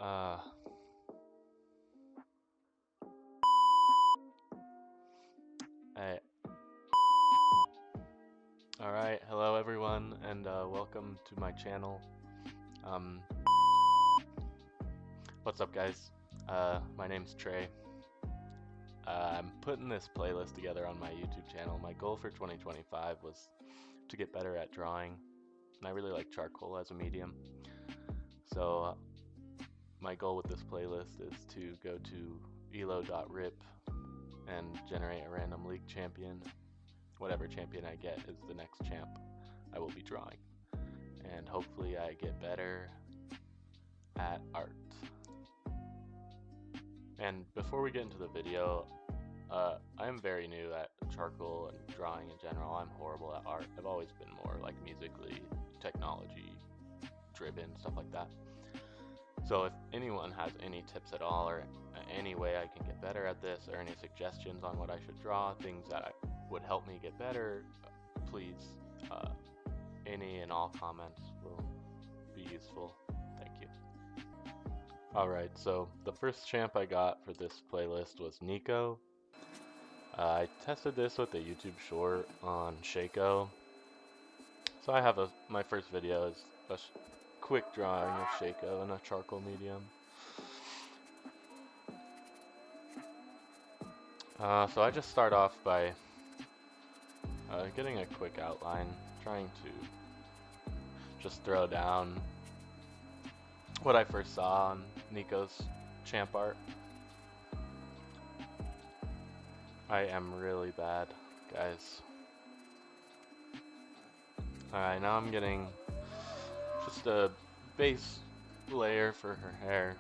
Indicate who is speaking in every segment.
Speaker 1: Hey. Alright, hello everyone, and welcome to my channel. What's up guys? My name's Trey. I'm putting this playlist together on my YouTube channel. My goal for 2025 was to get better at drawing, and I really like charcoal as a medium. So my goal with this playlist is to go to elo.rip and generate a random league champion. Whatever champion I get is the next champ I will be drawing. And hopefully I get better at art. And before we get into the video, I am very new at charcoal and drawing in general. I'm horrible at art. I've always been more like musically, technology driven, stuff like that. So if anyone has any tips at all or any way I can get better at this or any suggestions on what I should draw, things that would help me get better, please, any and all comments will be useful. Thank you. Alright, so the first champ I got for this playlist was Neeko. I tested this with a YouTube short on Shaco. So I have my first video is a quick drawing of Shaco in a charcoal medium. So I just start off by getting a quick outline, trying to just throw down what I first saw on Neeko's champ art. I am really bad, guys. Alright, now I'm getting just a base layer for her hair.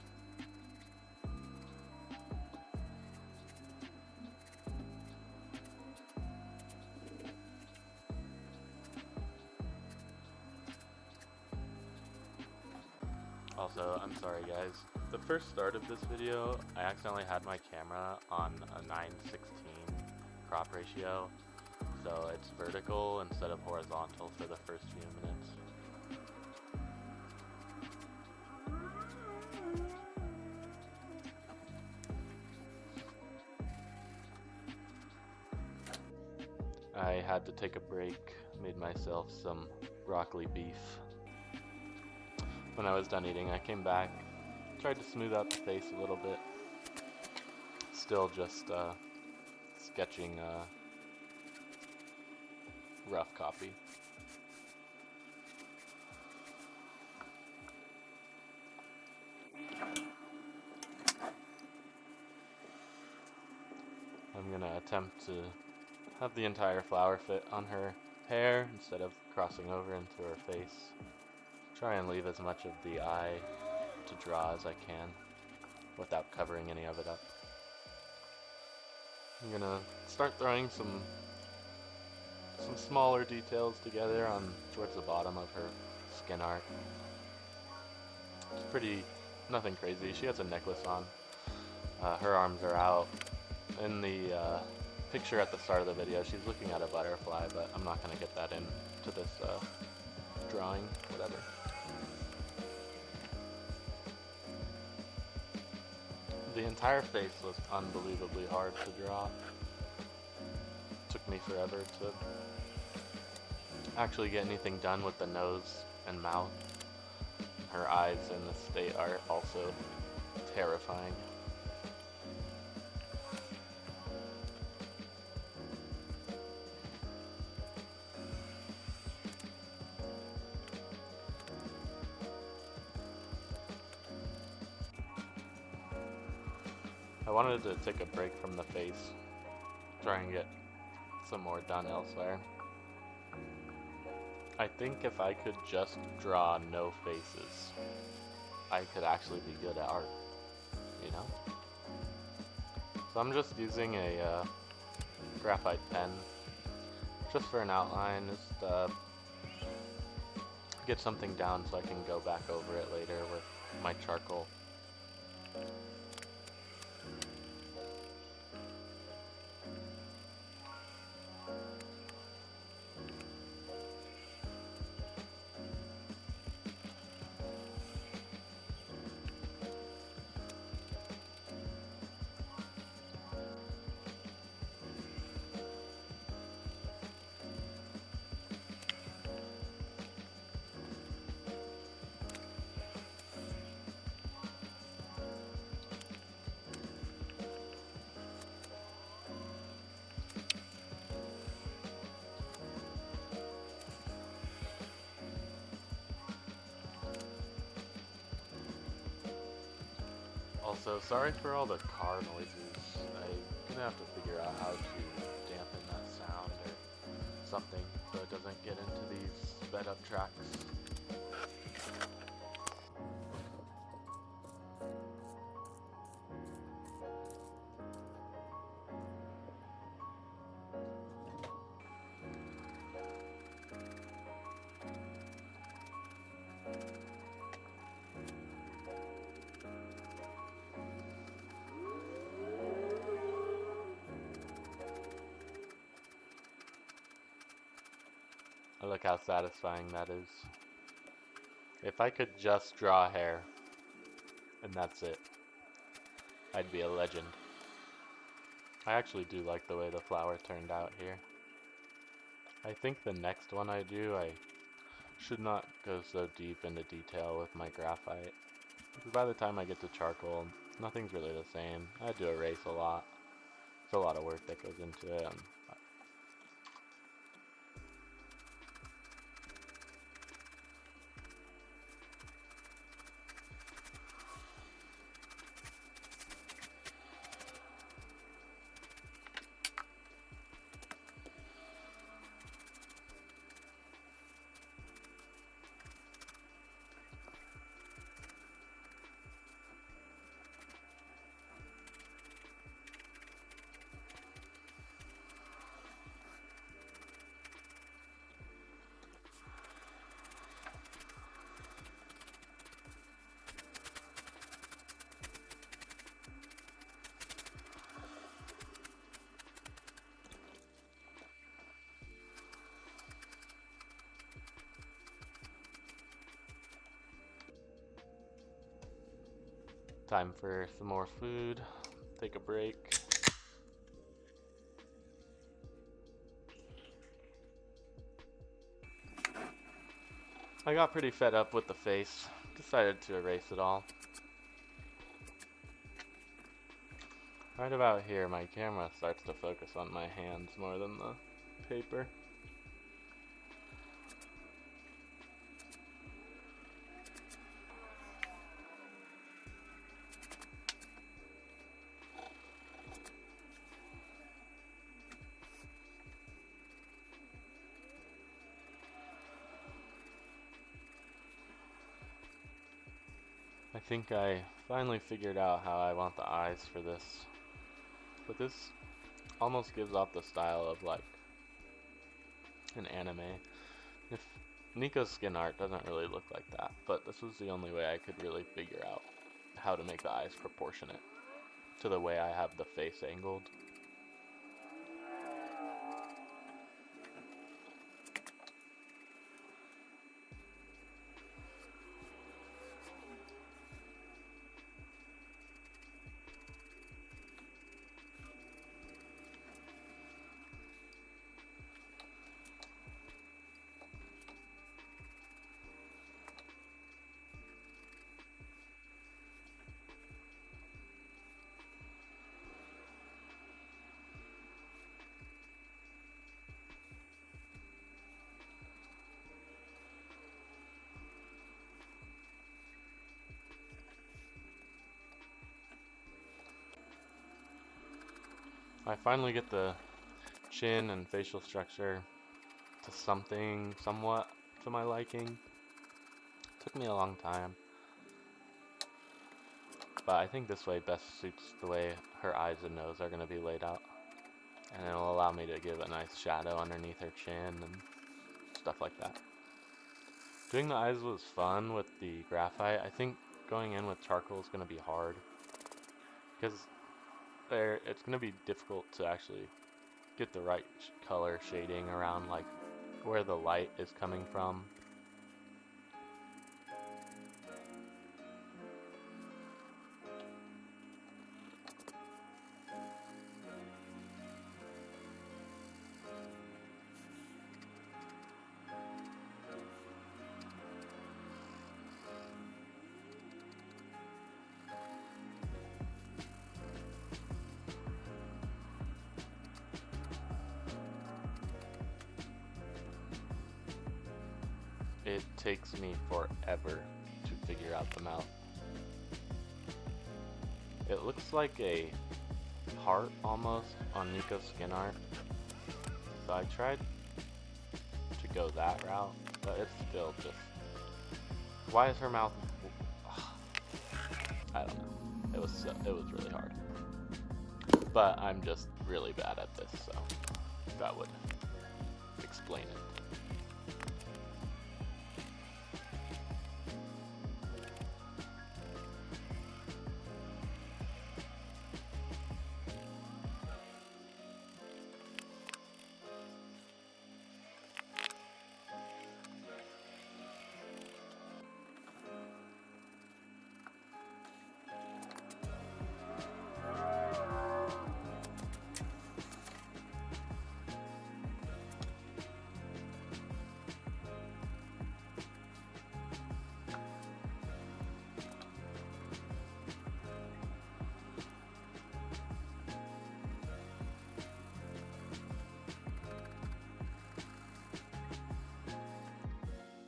Speaker 1: Also, I'm sorry guys, the first start of this video, I accidentally had my camera on a 9:16 crop ratio, so it's vertical instead of horizontal for the first few minutes. I had to take a break, made myself some broccoli beef. When I was done eating, I came back, tried to smooth out the face a little bit. Still just sketching rough copy. I'm gonna attempt to have the entire flower fit on her hair instead of crossing over into her face. Try and leave as much of the eye to draw as I can without covering any of it up. I'm gonna start throwing some smaller details together on towards the bottom of her skin art. It's pretty, nothing crazy. She has a necklace on. Her arms are out. In the picture at the start of the video, she's looking at a butterfly, but I'm not gonna get that into this drawing, whatever. The entire face was unbelievably hard to draw. Took me forever to actually get anything done with the nose and mouth. Her eyes in the state are also terrifying. I wanted to take a break from the face, try and get some more done elsewhere. I think if I could just draw no faces, I could actually be good at art, you know? So I'm just using a graphite pen, just for an outline, just get something down so I can go back over it later with my charcoal. So sorry for all the car noises. I'm gonna have to figure out how to dampen that sound or something so it doesn't get into these sped up tracks. Look how satisfying that is. If I could just draw hair, and that's it, I'd be a legend. I actually do like the way the flower turned out here. I think the next one I do, I should not go so deep into detail with my graphite. Because by the time I get to charcoal, nothing's really the same. I do erase a lot. It's a lot of work that goes into it. Time for some more food. Take a break. I got pretty fed up with the face. Decided to erase it all. Right about here, my camera starts to focus on my hands more than the paper. I think I finally figured out how I want the eyes for this. But this almost gives off the style of like an anime. If Neeko's skin art doesn't really look like that, but this was the only way I could really figure out how to make the eyes proportionate to the way I have the face angled. I finally get the chin and facial structure to something somewhat to my liking. Took me a long time, but I think this way best suits the way her eyes and nose are going to be laid out, and it'll allow me to give a nice shadow underneath her chin and stuff like that. Doing the eyes was fun with the graphite. I think going in with charcoal is going to be hard because it's going to be difficult to actually get the right color shading around like where the light is coming from. It takes me forever to figure out the mouth. It looks like a heart almost on Neeko's skin art. So I tried to go that route, but it's still just... Why is her mouth... I don't know. It was really hard. But I'm just really bad at this, so that would explain it.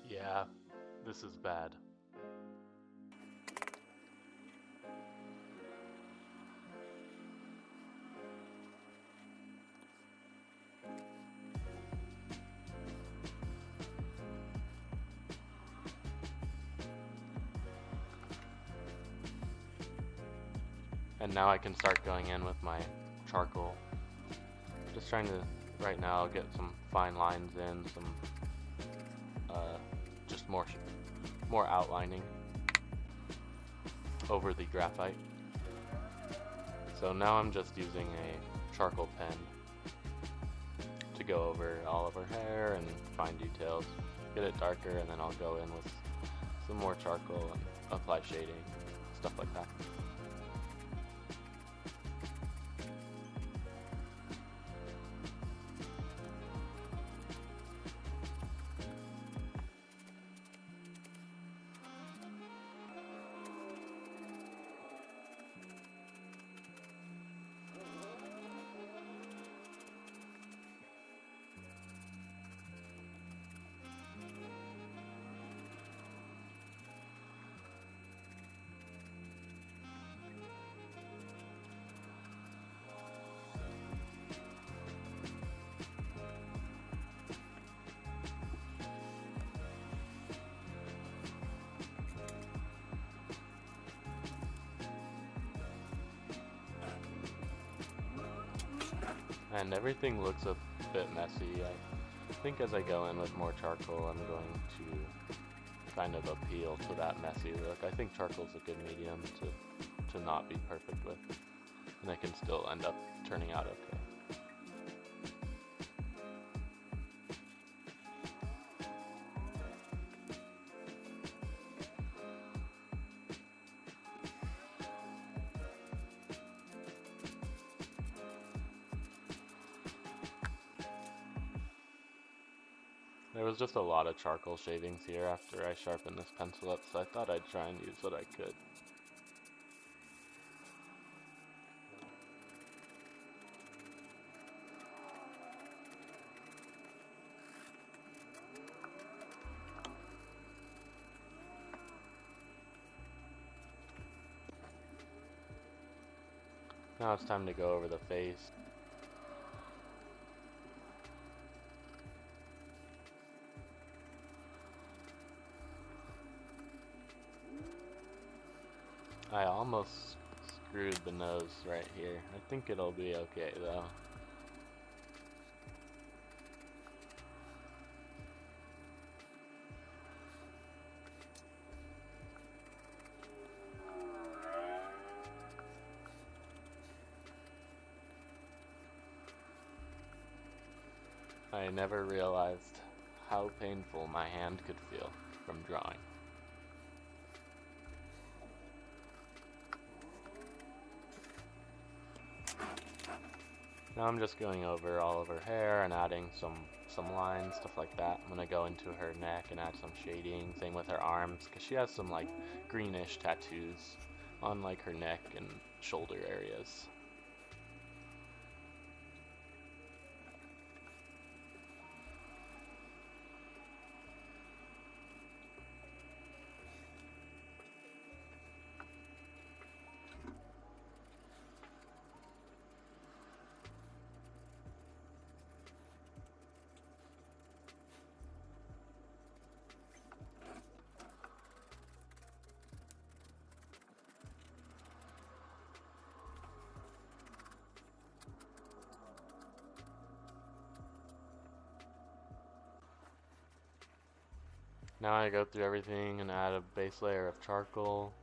Speaker 1: Yeah, this is bad. And now I can start going in with my charcoal. Just trying to, right now, get some fine lines in, some just more outlining over the graphite. So now I'm just using a charcoal pen to go over all of her hair and fine details, get it darker, and then I'll go in with some more charcoal and apply shading, stuff like that. And everything looks a bit messy. I think as I go in with more charcoal, I'm going to kind of appeal to that messy look. I think charcoal's a good medium to not be perfect with, and I can still end up turning out okay. There was just a lot of charcoal shavings here after I sharpened this pencil up, so I thought I'd try and use what I could. Now it's time to go over the face. I almost screwed the nose right here. I think it'll be okay though. I never realized how painful my hand could feel from drawing. Now I'm just going over all of her hair and adding some lines, stuff like that. I'm gonna go into her neck and add some shading, same with her arms, because she has some like greenish tattoos on like her neck and shoulder areas. Now I go through everything and add a base layer of charcoal.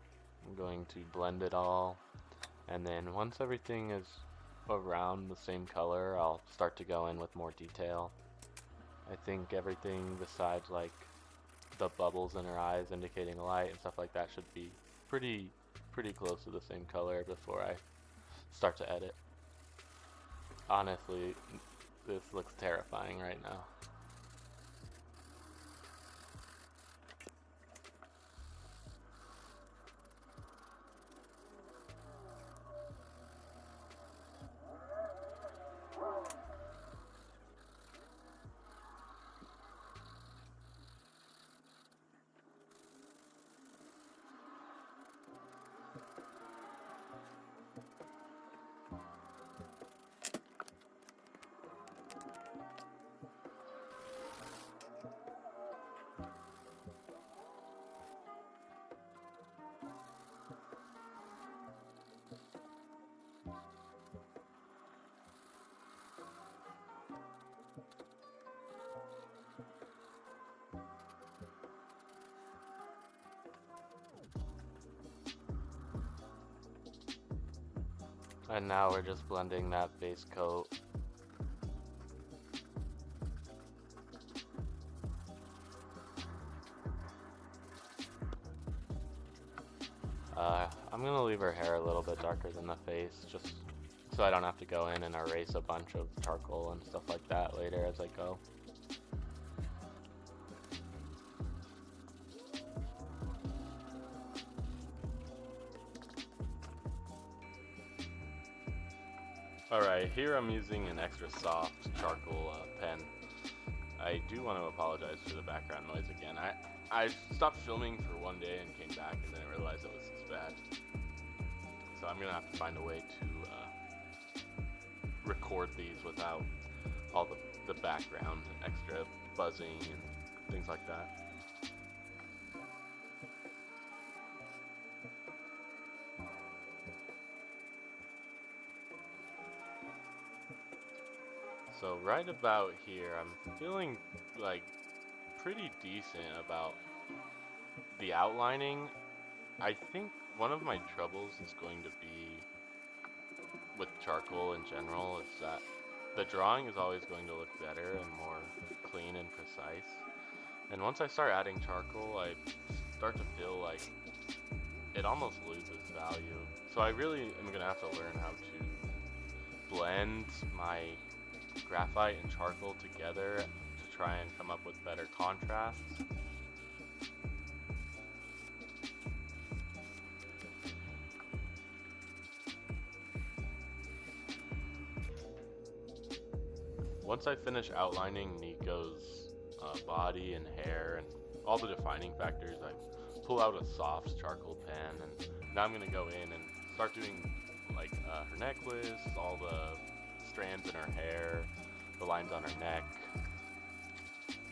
Speaker 1: I'm going to blend it all, and then once everything is around the same color, I'll start to go in with more detail. I think everything besides like the bubbles in her eyes indicating light and stuff like that should be pretty close to the same color before I start to edit. Honestly, this looks terrifying right now. And now we're just blending that base coat. I'm gonna leave her hair a little bit darker than the face, just so I don't have to go in and erase a bunch of charcoal and stuff like that later as I go. Alright, here I'm using an extra soft charcoal pen. I do want to apologize for the background noise again. I stopped filming for one day and came back and then I realized it was this bad. So I'm gonna have to find a way to record these without all the background, extra buzzing and things like that. So right about here, I'm feeling like pretty decent about the outlining. I think one of my troubles is going to be with charcoal in general is that the drawing is always going to look better and more clean and precise. And once I start adding charcoal, I start to feel like it almost loses value. So I really am going to have to learn how to blend my graphite and charcoal together to try and come up with better contrasts. Once I finish outlining Neeko's body and hair and all the defining factors, I pull out a soft charcoal pen, and now I'm going to go in and start doing like her necklace, all the strands in her hair, the lines on her neck,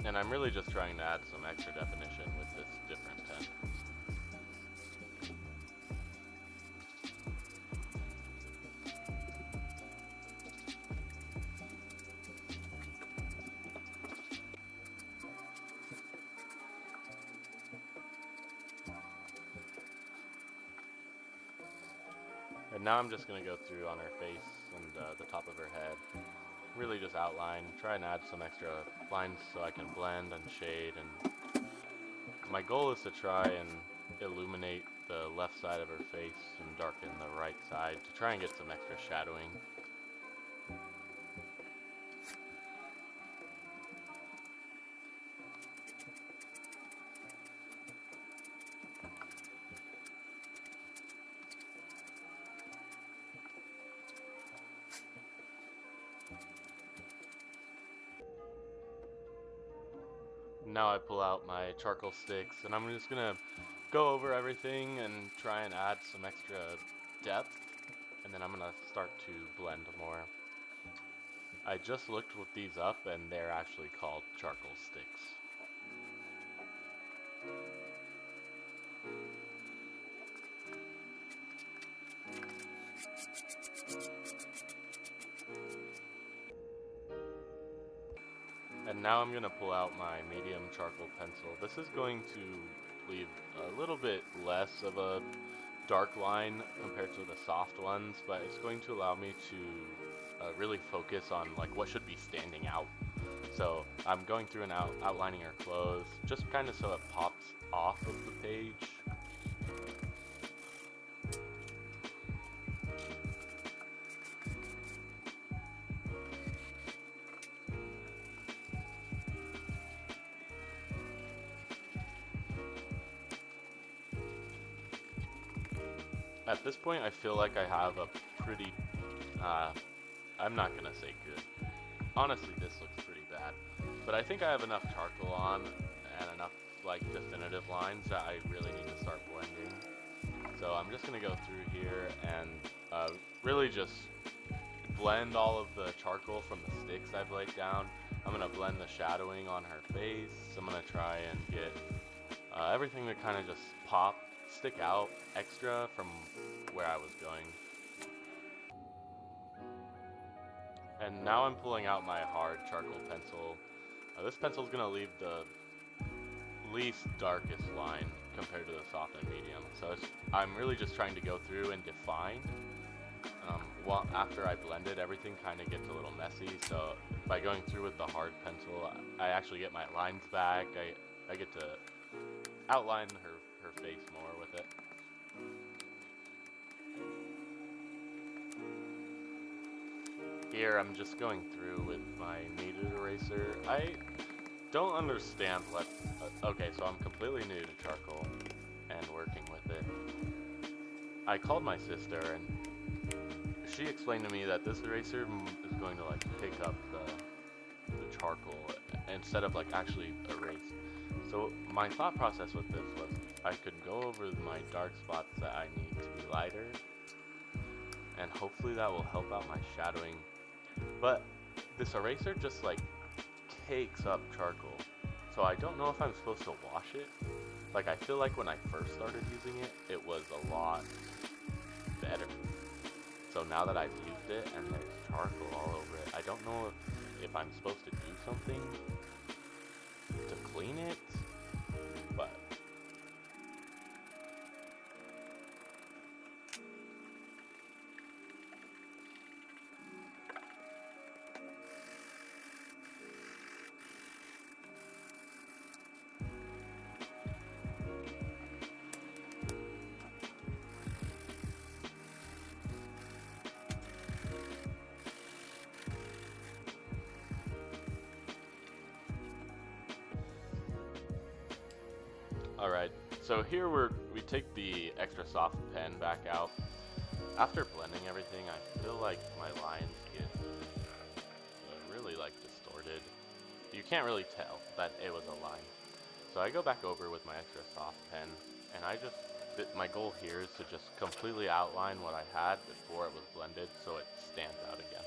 Speaker 1: and I'm really just trying to add some extra definition with this different pen. And now I'm just going to go through on her face and the top of her head. Really just outline, try and add some extra lines so I can blend and shade. And my goal is to try and illuminate the left side of her face and darken the right side to try and get some extra shadowing. Now I pull out my charcoal sticks and I'm just gonna go over everything and try and add some extra depth, and then I'm gonna start to blend more. I just looked with these up and they're actually called charcoal sticks. And now I'm going to pull out my medium charcoal pencil. This is going to leave a little bit less of a dark line compared to the soft ones, but it's going to allow me to really focus on like what should be standing out. So I'm going through and outlining her clothes, just kind of so it pops off of the page. At this point, I feel like I have a pretty, I'm not gonna say good. Honestly, this looks pretty bad. But I think I have enough charcoal on and enough like definitive lines that I really need to start blending. So I'm just gonna go through here and really just blend all of the charcoal from the sticks I've laid down. I'm gonna blend the shadowing on her face. I'm gonna try and get everything to kind of just stick out extra from where I was going. And now I'm pulling out my hard charcoal pencil. This pencil is going to leave the least darkest line compared to the soft and medium. So I'm really just trying to go through and define. After I blended, everything kind of gets a little messy. So by going through with the hard pencil, I actually get my lines back. I get to outline her face more with it. Here I'm just going through with my kneaded eraser. I don't understand what... okay, so I'm completely new to charcoal and working with it. I called my sister and she explained to me that this eraser is going to like pick up the charcoal instead of like actually erase. So my thought process with this was I could go over my dark spots that I need to be lighter, and hopefully that will help out my shadowing. But this eraser just like cakes up charcoal, so I don't know if I'm supposed to wash it. Like I feel like when I first started using it, it was a lot better. So now that I've used it and there's charcoal all over it, I don't know if I'm supposed to do something to clean it, but alright, so here we take the extra soft pen back out. After blending everything, I feel like my lines get really like distorted. You can't really tell that it was a line. So I go back over with my extra soft pen, and my goal here is to just completely outline what I had before it was blended so it stands out again.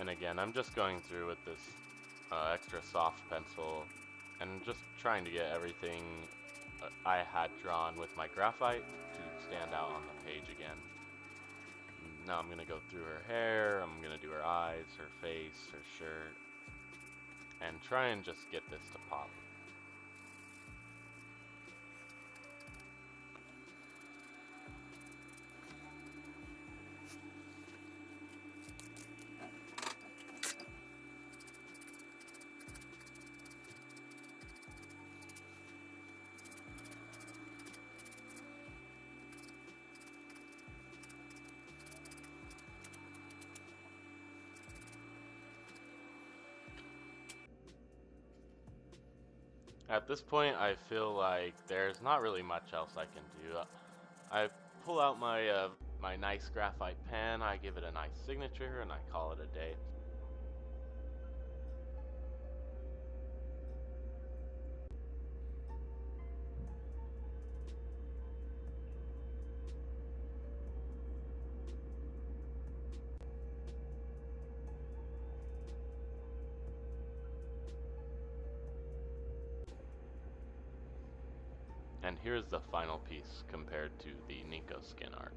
Speaker 1: And again, I'm just going through with this extra soft pencil and just trying to get everything I had drawn with my graphite to stand out on the page again. Now I'm going to go through her hair, I'm going to do her eyes, her face, her shirt, and try and just get this to pop. At this point, I feel like there's not really much else I can do. I pull out my nice graphite pen, I give it a nice signature, and I call it a day. And here's the final piece compared to the Neeko skin art.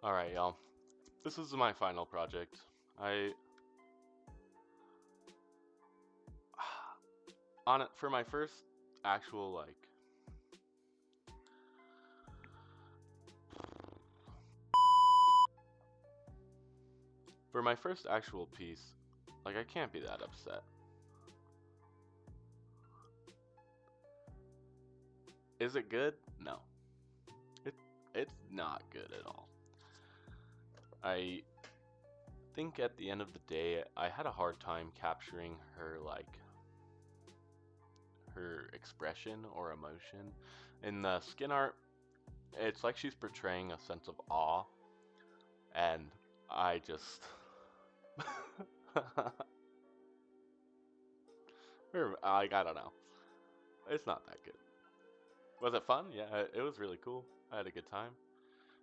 Speaker 1: Alright, y'all. This is my final project. On it for my first actual piece, I can't be that upset. Is it good? No. It's not good at all. I think at the end of the day, I had a hard time capturing her her expression or emotion. In the skin art, it's like she's portraying a sense of awe, and I just I don't know. It's not that good. Was it fun? Yeah, it was really cool. I had a good time.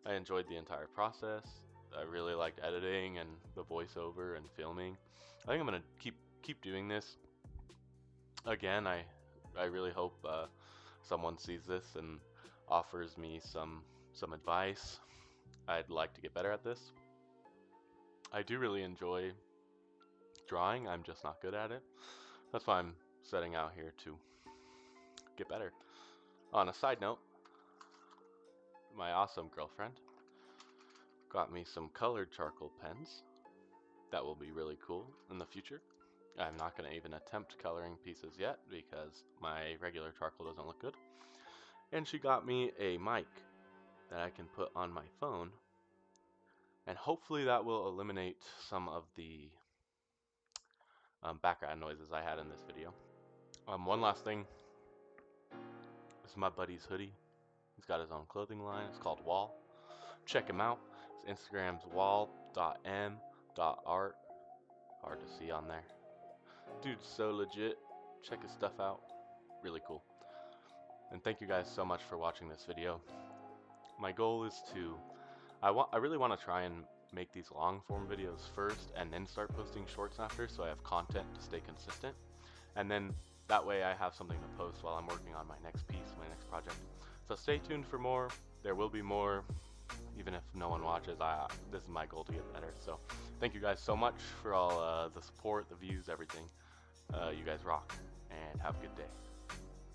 Speaker 1: I enjoyed the entire process. I really liked editing and the voiceover and filming. I think I'm gonna keep doing this. Again, I really hope someone sees this and offers me some advice. I'd like to get better at this. I do really enjoy drawing. I'm just not good at it. That's why I'm setting out here to get better. On a side note, my awesome girlfriend got me some colored charcoal pens that will be really cool in the future. I'm not going to even attempt coloring pieces yet because my regular charcoal doesn't look good. And she got me a mic that I can put on my phone, and hopefully that will eliminate some of the background noises I had in this video. One last thing. This is my buddy's hoodie. He's got his own clothing line. It's called Wall. Check him out. His Instagram's wall.m.art. Hard to see on there. Dude's so legit. Check his stuff out. Really cool. And thank you guys so much for watching this video. My goal is to I really want to try and make these long form videos first and then start posting shorts after, so I have content to stay consistent. And then that way I have something to post while I'm working on my next piece, my next project. So stay tuned for more. There will be more, even if no one watches. This is my goal to get better. So thank you guys so much for all the support, the views, everything. You guys rock, and have a good day.